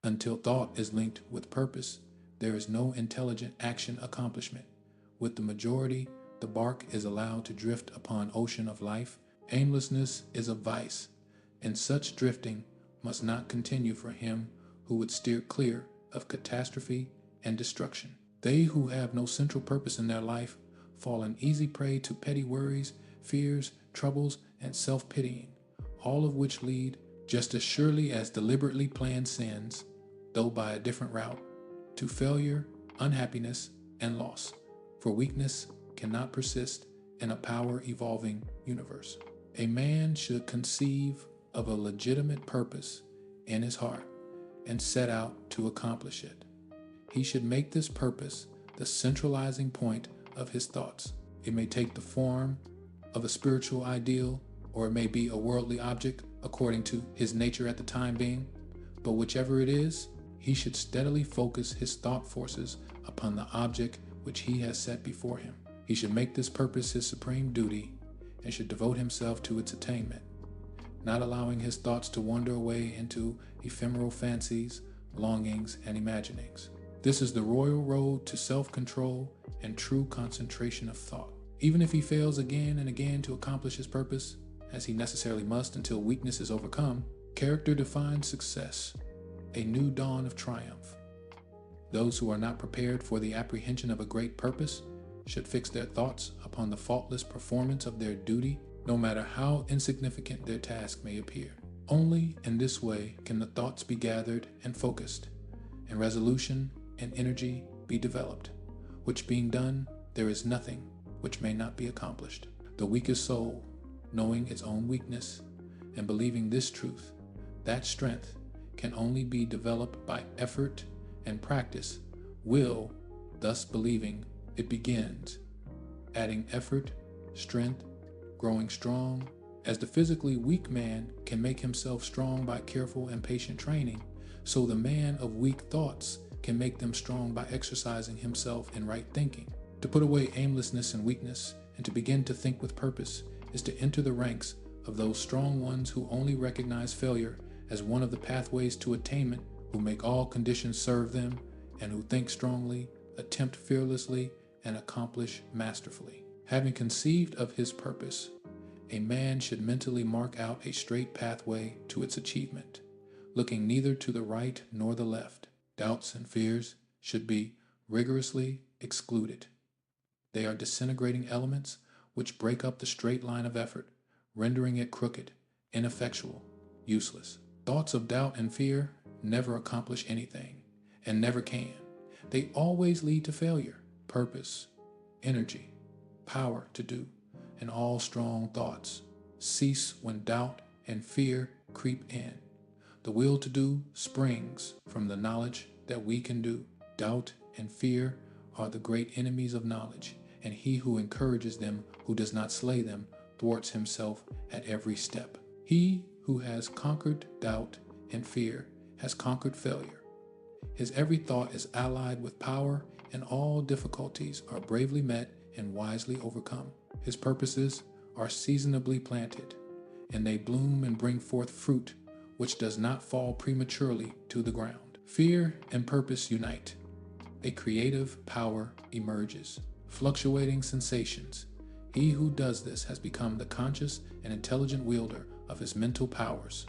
Until thought is linked with purpose, there is no intelligent action accomplishment. With the majority, the bark is allowed to drift upon ocean of life. Aimlessness is a vice, and such drifting must not continue for him who would steer clear of catastrophe and destruction. They who have no central purpose in their life fall an easy prey to petty worries, fears, troubles, and self-pitying, all of which lead, just as surely as deliberately planned sins, though by a different route, to failure, unhappiness, and loss. For weakness cannot persist in a power-evolving universe. A man should conceive of a legitimate purpose in his heart and set out to accomplish it. He should make this purpose the centralizing point of his thoughts. It may take the form of a spiritual ideal, or it may be a worldly object according to his nature at the time being, but whichever it is, he should steadily focus his thought forces upon the object which he has set before him. He should make this purpose his supreme duty and should devote himself to its attainment, not allowing his thoughts to wander away into ephemeral fancies, longings, and imaginings. This is the royal road to self-control and true concentration of thought. Even if he fails again and again to accomplish his purpose, as he necessarily must until weakness is overcome, character defines success, a new dawn of triumph. Those who are not prepared for the apprehension of a great purpose should fix their thoughts upon the faultless performance of their duty, no matter how insignificant their task may appear. Only in this way can the thoughts be gathered and focused, and resolution and energy be developed, which being done, there is nothing which may not be accomplished. The weakest soul, knowing its own weakness and believing this truth, that strength can only be developed by effort and practice, will, thus believing, it begins, adding effort, strength, growing strong. As the physically weak man can make himself strong by careful and patient training, so the man of weak thoughts can make them strong by exercising himself in right thinking. To put away aimlessness and weakness and to begin to think with purpose is to enter the ranks of those strong ones who only recognize failure as one of the pathways to attainment, who make all conditions serve them, and who think strongly, attempt fearlessly, and accomplish masterfully. Having conceived of his purpose, a man should mentally mark out a straight pathway to its achievement, looking neither to the right nor the left. Doubts and fears should be rigorously excluded. They are disintegrating elements which break up the straight line of effort, rendering it crooked, ineffectual, useless. Thoughts of doubt and fear never accomplish anything, and never can. They always lead to failure. Purpose, energy, power to do, and all strong thoughts cease when doubt and fear creep in. The will to do springs from the knowledge that we can do. Doubt and fear are the great enemies of knowledge, and he who encourages them, who does not slay them, thwarts himself at every step. He who has conquered doubt and fear has conquered failure. His every thought is allied with power, and all difficulties are bravely met and wisely overcome. His purposes are seasonably planted, and they bloom and bring forth fruit which does not fall prematurely to the ground. Fear and purpose unite. A creative power emerges. Fluctuating sensations. He who does this has become the conscious and intelligent wielder of his mental powers.